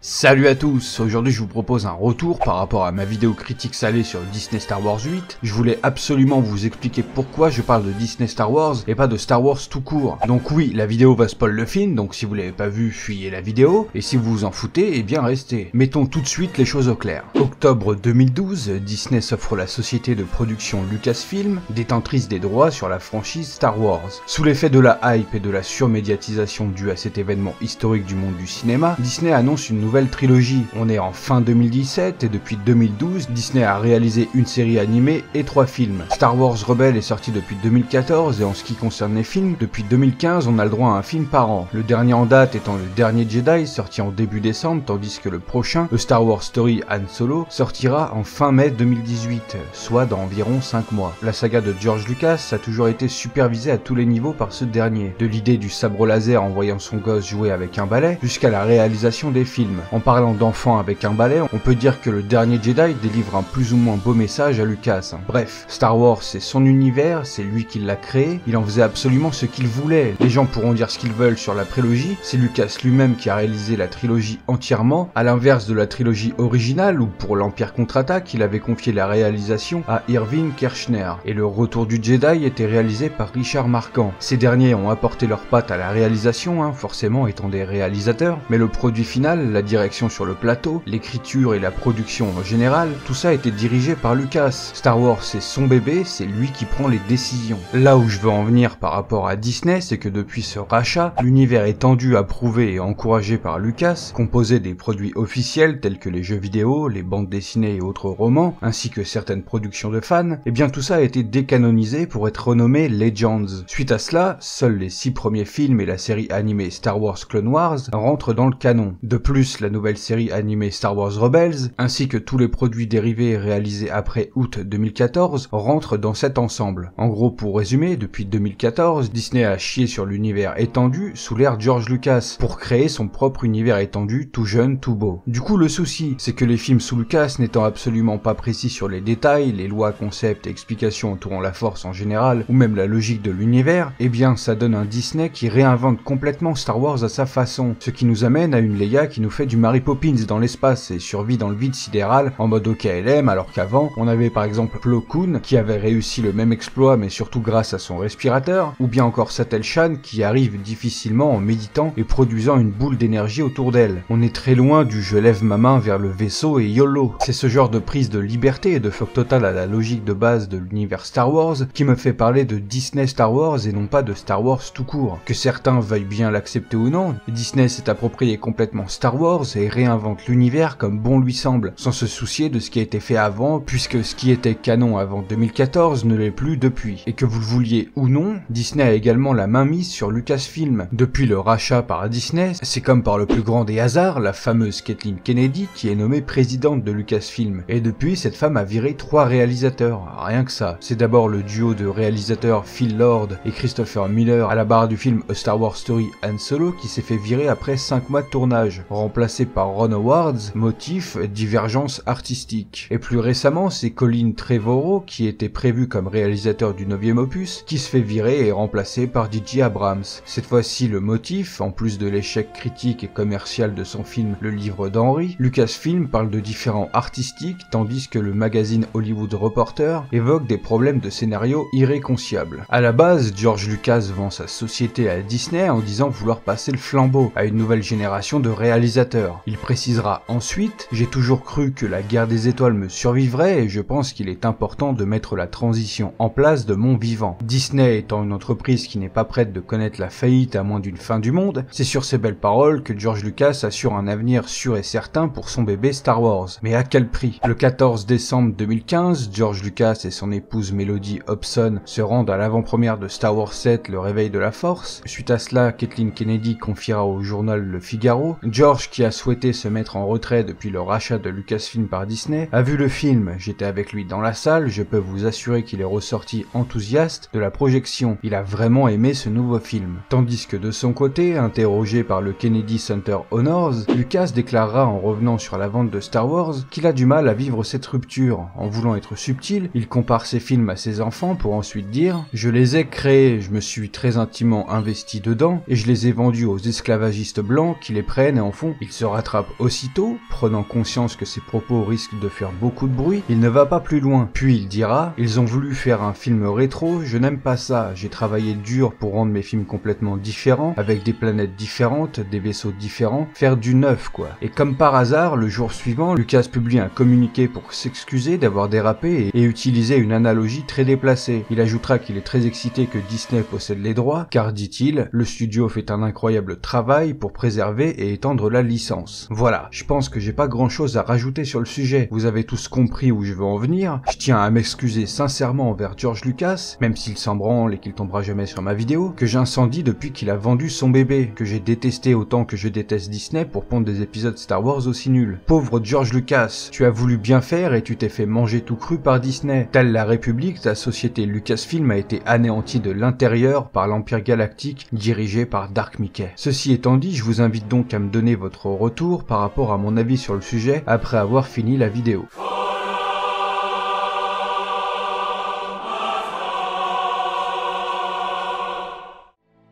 Salut à tous, aujourd'hui je vous propose un retour par rapport à ma vidéo critique salée sur Disney Star Wars 8. Je voulais absolument vous expliquer pourquoi je parle de Disney Star Wars et pas de Star Wars tout court. Donc oui, la vidéo va spoil le film, donc si vous l'avez pas vu, fuyez la vidéo, et si vous vous en foutez, eh bien restez. Mettons tout de suite les choses au clair. Octobre 2012, Disney s'offre la société de production Lucasfilm, détentrice des droits sur la franchise Star Wars. Sous l'effet de la hype et de la surmédiatisation due à cet événement historique du monde du cinéma, Disney annonce une nouvelle trilogie. On est en fin 2017 et depuis 2012, Disney a réalisé une série animée et 3 films. Star Wars Rebels est sorti depuis 2014 et en ce qui concerne les films, depuis 2015 on a le droit à un film par an. Le dernier en date étant le dernier Jedi sorti en début décembre, tandis que le prochain, A Star Wars Story Han Solo, sortira en fin mai 2018, soit dans environ 5 mois. La saga de George Lucas a toujours été supervisée à tous les niveaux par ce dernier, de l'idée du sabre laser en voyant son gosse jouer avec un balai, jusqu'à la réalisation des films. En parlant d'enfants avec un balai, on peut dire que le dernier Jedi délivre un plus ou moins beau message à Lucas. Bref, Star Wars c'est son univers, c'est lui qui l'a créé, il en faisait absolument ce qu'il voulait. Les gens pourront dire ce qu'ils veulent sur la prélogie, c'est Lucas lui-même qui a réalisé la trilogie entièrement, à l'inverse de la trilogie originale où pour l'Empire contre-attaque, il avait confié la réalisation à Irving Kershner. Et le Retour du Jedi était réalisé par Richard Marquand. Ces derniers ont apporté leurs pattes à la réalisation, forcément étant des réalisateurs, mais le produit final, la direction sur le plateau, l'écriture et la production en général, tout ça a été dirigé par Lucas. Star Wars c'est son bébé, c'est lui qui prend les décisions. Là où je veux en venir par rapport à Disney, c'est que depuis ce rachat, l'univers étendu, approuvé et encouragé par Lucas, composé des produits officiels tels que les jeux vidéo, les bandes dessinées et autres romans, ainsi que certaines productions de fans, et bien tout ça a été décanonisé pour être renommé Legends. Suite à cela, seuls les 6 premiers films et la série animée Star Wars Clone Wars rentrent dans le canon. De plus, la nouvelle série animée Star Wars Rebels, ainsi que tous les produits dérivés réalisés après août 2014, rentrent dans cet ensemble. En gros, pour résumer, depuis 2014, Disney a chié sur l'univers étendu sous l'ère George Lucas, pour créer son propre univers étendu, tout jeune, tout beau. Du coup, le souci, c'est que les films sous Lucas n'étant absolument pas précis sur les détails, les lois, concepts et explications entourant la force en général, ou même la logique de l'univers, eh bien ça donne un Disney qui réinvente complètement Star Wars à sa façon, ce qui nous amène à une Leia qui nous fait du Mary Poppins dans l'espace et survit dans le vide sidéral en mode OKLM, alors qu'avant, on avait par exemple Plo Koon qui avait réussi le même exploit mais surtout grâce à son respirateur, ou bien encore Sattel Shan qui arrive difficilement en méditant et produisant une boule d'énergie autour d'elle. On est très loin du je lève ma main vers le vaisseau et YOLO. C'est ce genre de prise de liberté et de fuck total à la logique de base de l'univers Star Wars qui me fait parler de Disney Star Wars et non pas de Star Wars tout court. Que certains veuillent bien l'accepter ou non, Disney s'est approprié complètement Star Wars et réinvente l'univers comme bon lui semble, sans se soucier de ce qui a été fait avant, puisque ce qui était canon avant 2014 ne l'est plus depuis. Et que vous le vouliez ou non, Disney a également la main mise sur Lucasfilm. Depuis le rachat par Disney, c'est comme par le plus grand des hasards, la fameuse Kathleen Kennedy qui est nommée présidente de Lucasfilm. Et depuis, cette femme a viré 3 réalisateurs, rien que ça. C'est d'abord le duo de réalisateurs Phil Lord et Christopher Miller à la barre du film A Star Wars Story Han Solo qui s'est fait virer après 5 mois de tournage, remplacé par Ron Howard, motif divergence artistique. Et plus récemment, c'est Colin Trevorrow qui était prévu comme réalisateur du 9e opus, qui se fait virer et remplacé par J.J. Abrams. Cette fois-ci, le motif, en plus de l'échec critique et commercial de son film Le Livre d'Henry, Lucasfilm parle de différents artistiques, tandis que le magazine Hollywood Reporter évoque des problèmes de scénario irréconciliables. À la base, George Lucas vend sa société à Disney en disant vouloir passer le flambeau à une nouvelle génération de réalisateurs. Il précisera ensuite « J'ai toujours cru que la guerre des étoiles me survivrait et je pense qu'il est important de mettre la transition en place de mon vivant. » Disney étant une entreprise qui n'est pas prête de connaître la faillite à moins d'une fin du monde, c'est sur ces belles paroles que George Lucas assure un avenir sûr et certain pour son bébé Star Wars. Mais à quel prix? Le 14 décembre 2015, George Lucas et son épouse Melody Hobson se rendent à l'avant-première de Star Wars 7, Le Réveil de la Force. Suite à cela, Kathleen Kennedy confiera au journal Le Figaro. George, qui a souhaité se mettre en retrait depuis le rachat de Lucasfilm par Disney, a vu le film. J'étais avec lui dans la salle, je peux vous assurer qu'il est ressorti enthousiaste de la projection. Il a vraiment aimé ce nouveau film. Tandis que de son côté, interrogé par le Kennedy Center Honors, Lucas déclarera en revenant sur la vente de Star Wars qu'il a du mal à vivre cette rupture. En voulant être subtil, il compare ses films à ses enfants pour ensuite dire « Je les ai créés, je me suis très intimement investi dedans et je les ai vendus aux esclavagistes blancs qui les prennent et en font X Il se rattrape aussitôt, prenant conscience que ses propos risquent de faire beaucoup de bruit, il ne va pas plus loin. Puis il dira « Ils ont voulu faire un film rétro, je n'aime pas ça, j'ai travaillé dur pour rendre mes films complètement différents, avec des planètes différentes, des vaisseaux différents, faire du neuf quoi. » Et comme par hasard, le jour suivant, Lucas publie un communiqué pour s'excuser d'avoir dérapé et utiliser une analogie très déplacée. Il ajoutera qu'il est très excité que Disney possède les droits, car dit-il, le studio fait un incroyable travail pour préserver et étendre la licence. Voilà, je pense que j'ai pas grand chose à rajouter sur le sujet, vous avez tous compris où je veux en venir, je tiens à m'excuser sincèrement envers George Lucas, même s'il s'en branle et qu'il tombera jamais sur ma vidéo, que j'incendie depuis qu'il a vendu son bébé, que j'ai détesté autant que je déteste Disney pour pondre des épisodes Star Wars aussi nuls. Pauvre George Lucas, tu as voulu bien faire et tu t'es fait manger tout cru par Disney. Telle la République, ta société Lucasfilm a été anéantie de l'intérieur par l'Empire Galactique dirigé par Dark Mickey. Ceci étant dit, je vous invite donc à me donner votre retour par rapport à mon avis sur le sujet après avoir fini la vidéo.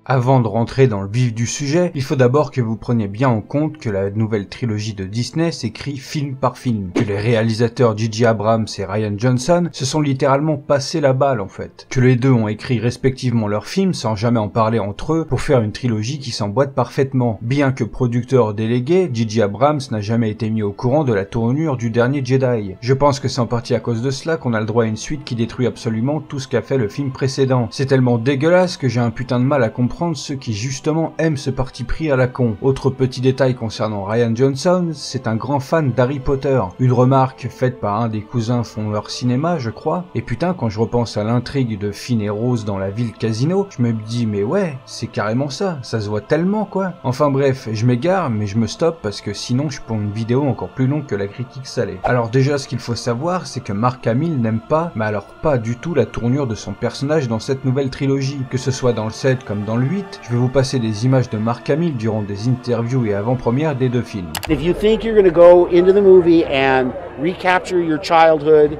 Avant de rentrer dans le vif du sujet, il faut d'abord que vous preniez bien en compte que la nouvelle trilogie de Disney s'écrit film par film, que les réalisateurs J.J. Abrams et Rian Johnson se sont littéralement passé la balle en fait, que les deux ont écrit respectivement leurs films sans jamais en parler entre eux pour faire une trilogie qui s'emboîte parfaitement, bien que producteur délégué, J.J. Abrams n'a jamais été mis au courant de la tournure du dernier Jedi. Je pense que c'est en partie à cause de cela qu'on a le droit à une suite qui détruit absolument tout ce qu'a fait le film précédent. C'est tellement dégueulasse que j'ai un putain de mal à comprendre ceux qui justement aiment ce parti pris à la con. Autre petit détail concernant Rian Johnson, c'est un grand fan d'Harry Potter. Une remarque faite par un des cousins font leur cinéma, je crois. Et putain, quand je repense à l'intrigue de Finn et Rose dans la ville casino, je me dis mais ouais, c'est carrément ça se voit tellement quoi. Enfin bref, je m'égare mais je me stoppe parce que sinon je prends une vidéo encore plus longue que la critique salée. Alors déjà ce qu'il faut savoir, c'est que Mark Hamill n'aime pas, mais alors pas du tout la tournure de son personnage dans cette nouvelle trilogie, que ce soit dans le 7 comme dans le 8, je vais vous passer des images de Mark Hamill durant des interviews et avant-premières des deux films. If you think you're going to go into the movie and recapture your childhood,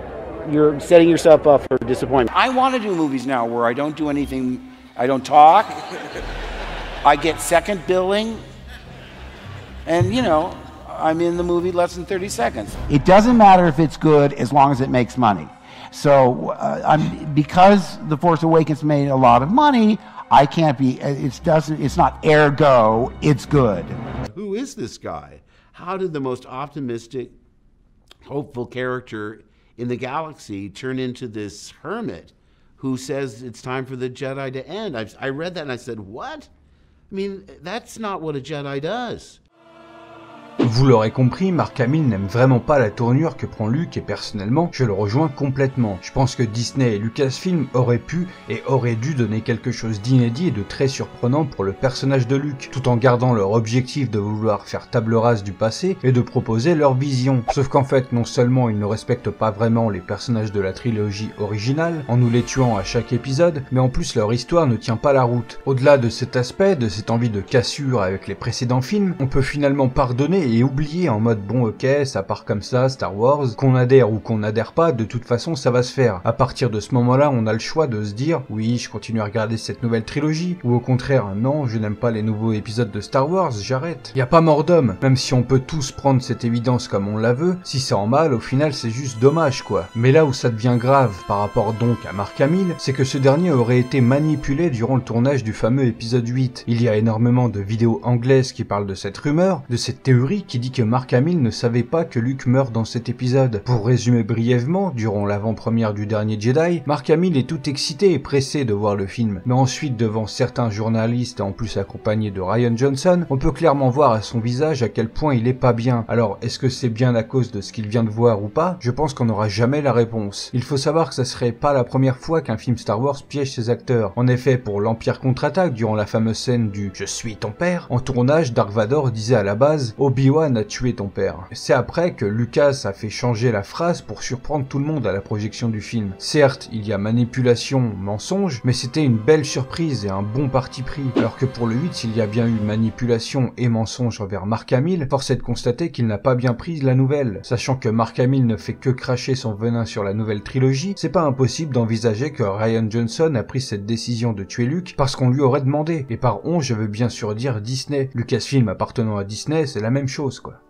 you're setting yourself up for disappointment. I want to do movies now where I don't do anything, I don't talk, I get second billing, and you know, I'm in the movie less than 30 seconds. It doesn't matter if it's good as long as it makes money. So because The Force Awakens made a lot of money, I can't be, it's not ergo, it's good. Who is this guy? How did the most optimistic, hopeful character in the galaxy turn into this hermit who says it's time for the Jedi to end? I read that and I said, what? I mean, that's not what a Jedi does. Vous l'aurez compris, Mark Hamill n'aime vraiment pas la tournure que prend Luke et personnellement, je le rejoins complètement. Je pense que Disney et Lucasfilm auraient pu et auraient dû donner quelque chose d'inédit et de très surprenant pour le personnage de Luke, tout en gardant leur objectif de vouloir faire table rase du passé et de proposer leur vision. Sauf qu'en fait, non seulement ils ne respectent pas vraiment les personnages de la trilogie originale, en nous les tuant à chaque épisode, mais en plus leur histoire ne tient pas la route. Au-delà de cet aspect, de cette envie de cassure avec les précédents films, on peut finalement pardonner et oublier en mode bon ok, ça part comme ça, Star Wars, qu'on adhère ou qu'on n'adhère pas, de toute façon ça va se faire. À partir de ce moment-là, on a le choix de se dire oui, je continue à regarder cette nouvelle trilogie, ou au contraire non, je n'aime pas les nouveaux épisodes de Star Wars, j'arrête. Y a pas mort d'homme, même si on peut tous prendre cette évidence comme on la veut, si c'est en mal, au final c'est juste dommage quoi. Mais là où ça devient grave par rapport donc à Mark Hamill, c'est que ce dernier aurait été manipulé durant le tournage du fameux épisode 8. Il y a énormément de vidéos anglaises qui parlent de cette rumeur, de cette théorie qui dit que Mark Hamill ne savait pas que Luke meurt dans cet épisode. Pour résumer brièvement, durant l'avant-première du dernier Jedi, Mark Hamill est tout excité et pressé de voir le film. Mais ensuite, devant certains journalistes, en plus accompagnés de Rian Johnson, on peut clairement voir à son visage à quel point il est pas bien. Alors, est-ce que c'est bien à cause de ce qu'il vient de voir ou pas? Je pense qu'on n'aura jamais la réponse. Il faut savoir que ça serait pas la première fois qu'un film Star Wars piège ses acteurs. En effet, pour l'Empire contre-attaque, durant la fameuse scène du « Je suis ton père », en tournage, Dark Vador disait à la base « Obi-Wan a tué ton père ». C'est après que Lucas a fait changer la phrase pour surprendre tout le monde à la projection du film. Certes, il y a manipulation, mensonge, mais c'était une belle surprise et un bon parti pris. Alors que pour le 8, s'il y a bien eu manipulation et mensonge envers Mark Hamill, force est de constater qu'il n'a pas bien pris la nouvelle. Sachant que Mark Hamill ne fait que cracher son venin sur la nouvelle trilogie, c'est pas impossible d'envisager que Rian Johnson a pris cette décision de tuer Luke parce qu'on lui aurait demandé. Et par on, je veux bien sûr dire Disney. Lucasfilm appartenant à Disney, c'est la même chose, quoi.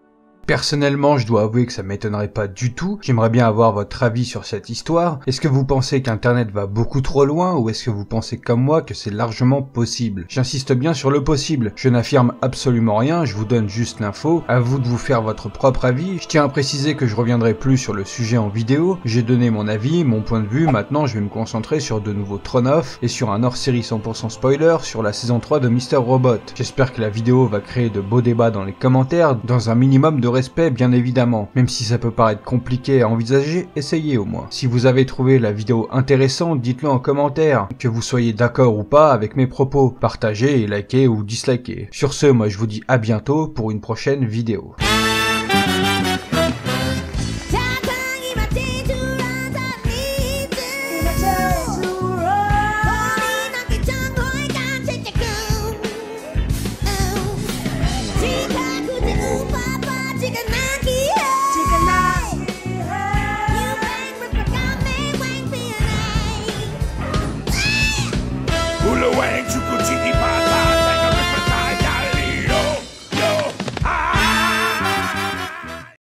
Personnellement, je dois avouer que ça m'étonnerait pas du tout. J'aimerais bien avoir votre avis sur cette histoire. Est-ce que vous pensez qu'Internet va beaucoup trop loin ou est-ce que vous pensez comme moi que c'est largement possible? J'insiste bien sur le possible. Je n'affirme absolument rien, je vous donne juste l'info. À vous de vous faire votre propre avis. Je tiens à préciser que je reviendrai plus sur le sujet en vidéo. J'ai donné mon avis, mon point de vue. Maintenant, je vais me concentrer sur de nouveaux Tron-Off et sur un hors-série 100% spoiler sur la saison 3 de Mr. Robot. J'espère que la vidéo va créer de beaux débats dans les commentaires, dans un minimum de respect bien évidemment. Même si ça peut paraître compliqué à envisager, essayez au moins. Si vous avez trouvé la vidéo intéressante, dites-le en commentaire, que vous soyez d'accord ou pas avec mes propos. Partagez et likez ou dislikez. Sur ce, moi je vous dis à bientôt pour une prochaine vidéo.